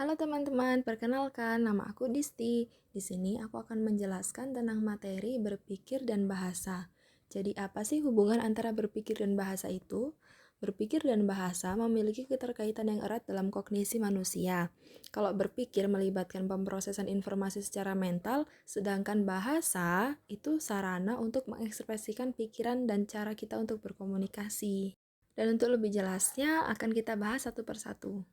Halo teman-teman, perkenalkan nama aku Disti. Di sini aku akan menjelaskan tentang materi berpikir dan bahasa. Jadi apa sih hubungan antara berpikir dan bahasa itu? Berpikir dan bahasa memiliki keterkaitan yang erat dalam kognisi manusia. Kalau berpikir melibatkan pemrosesan informasi secara mental, sedangkan bahasa itu sarana untuk mengekspresikan pikiran dan cara kita untuk berkomunikasi. Dan untuk lebih jelasnya akan kita bahas satu persatu.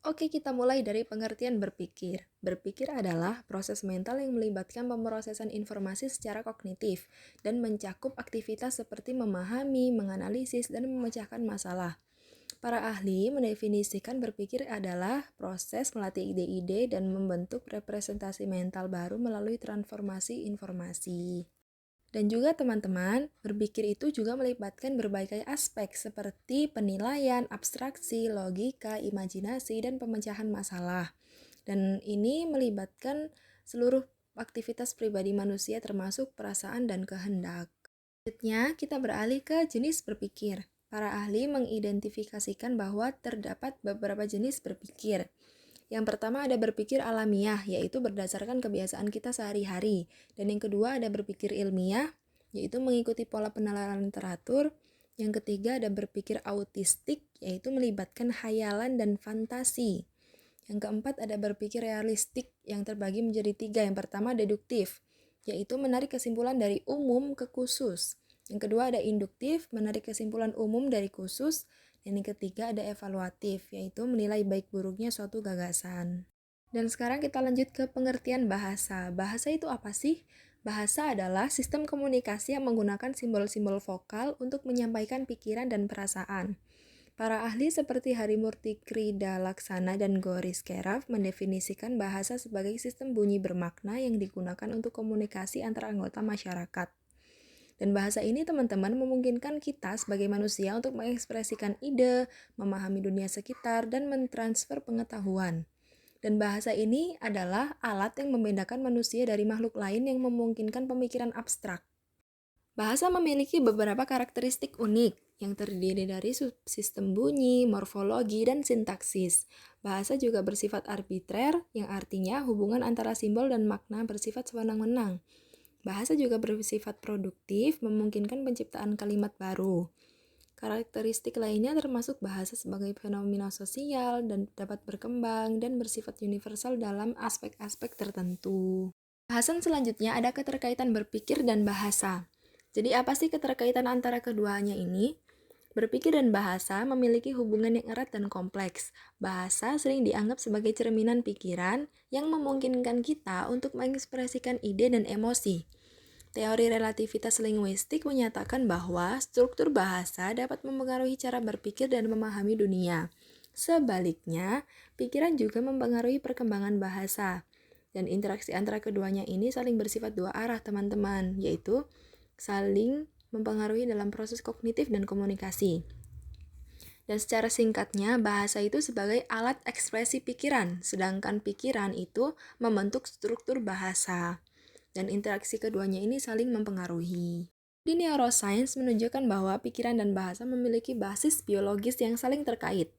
Oke, kita mulai dari pengertian berpikir. Berpikir adalah proses mental yang melibatkan pemrosesan informasi secara kognitif dan mencakup aktivitas seperti memahami, menganalisis, dan memecahkan masalah. Para ahli mendefinisikan berpikir adalah proses melatih ide-ide dan membentuk representasi mental baru melalui transformasi informasi. Dan juga teman-teman, berpikir itu juga melibatkan berbagai aspek seperti penilaian, abstraksi, logika, imajinasi, dan pemecahan masalah. Dan ini melibatkan seluruh aktivitas pribadi manusia termasuk perasaan dan kehendak. Selanjutnya, kita beralih ke jenis berpikir. Para ahli mengidentifikasikan bahwa terdapat beberapa jenis berpikir. Yang pertama ada berpikir alamiah, yaitu berdasarkan kebiasaan kita sehari-hari. Dan yang kedua ada berpikir ilmiah, yaitu mengikuti pola penalaran teratur. Yang ketiga ada berpikir autistik, yaitu melibatkan khayalan dan fantasi. Yang keempat ada berpikir realistik, yang terbagi menjadi tiga. Yang pertama deduktif, yaitu menarik kesimpulan dari umum ke khusus. Yang kedua ada induktif, menarik kesimpulan umum dari khusus. Dan yang ketiga ada evaluatif, yaitu menilai baik buruknya suatu gagasan. Dan sekarang kita lanjut ke pengertian bahasa. Bahasa itu apa sih? Bahasa adalah sistem komunikasi yang menggunakan simbol-simbol vokal untuk menyampaikan pikiran dan perasaan. Para ahli seperti Harimurti Krida Laksana dan Goris Keraf mendefinisikan bahasa sebagai sistem bunyi bermakna yang digunakan untuk komunikasi antara anggota masyarakat. Dan bahasa ini teman-teman memungkinkan kita sebagai manusia untuk mengekspresikan ide, memahami dunia sekitar, dan mentransfer pengetahuan. Dan bahasa ini adalah alat yang membedakan manusia dari makhluk lain yang memungkinkan pemikiran abstrak. Bahasa memiliki beberapa karakteristik unik yang terdiri dari subsistem bunyi, morfologi, dan sintaksis. Bahasa juga bersifat arbitrer, yang artinya hubungan antara simbol dan makna bersifat sewenang-wenang. Bahasa juga bersifat produktif, memungkinkan penciptaan kalimat baru. Karakteristik lainnya termasuk bahasa sebagai fenomena sosial dan dapat berkembang dan bersifat universal dalam aspek-aspek tertentu. Bahasan selanjutnya ada keterkaitan berpikir dan bahasa. Jadi apa sih keterkaitan antara keduanya ini? Berpikir dan bahasa memiliki hubungan yang erat dan kompleks. Bahasa sering dianggap sebagai cerminan pikiran yang memungkinkan kita untuk mengekspresikan ide dan emosi. Teori relativitas linguistik menyatakan bahwa struktur bahasa dapat mempengaruhi cara berpikir dan memahami dunia. Sebaliknya, pikiran juga mempengaruhi perkembangan bahasa. Dan interaksi antara keduanya ini saling bersifat dua arah, teman-teman, yaitu saling mempengaruhi dalam proses kognitif dan komunikasi. Dan secara singkatnya, bahasa itu sebagai alat ekspresi pikiran, sedangkan pikiran itu membentuk struktur bahasa. Dan interaksi keduanya ini saling mempengaruhi. Di neuroscience menunjukkan bahwa pikiran dan bahasa memiliki basis biologis yang saling terkait.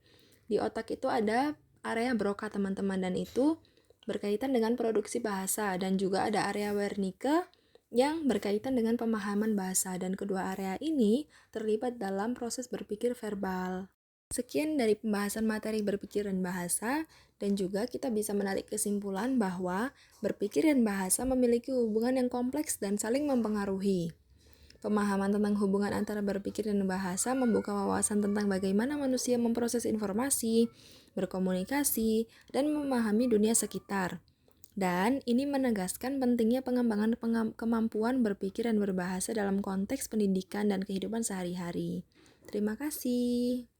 Di otak itu ada area Broca, teman-teman, dan itu berkaitan dengan produksi bahasa, dan juga ada area Wernicke yang berkaitan dengan pemahaman bahasa, dan kedua area ini terlibat dalam proses berpikir verbal. Sekian dari pembahasan materi berpikir dan bahasa, dan juga kita bisa menarik kesimpulan bahwa berpikir dan bahasa memiliki hubungan yang kompleks dan saling mempengaruhi. Pemahaman tentang hubungan antara berpikir dan bahasa membuka wawasan tentang bagaimana manusia memproses informasi, berkomunikasi, dan memahami dunia sekitar. Dan ini menegaskan pentingnya pengembangan kemampuan berpikir dan berbahasa dalam konteks pendidikan dan kehidupan sehari-hari. Terima kasih.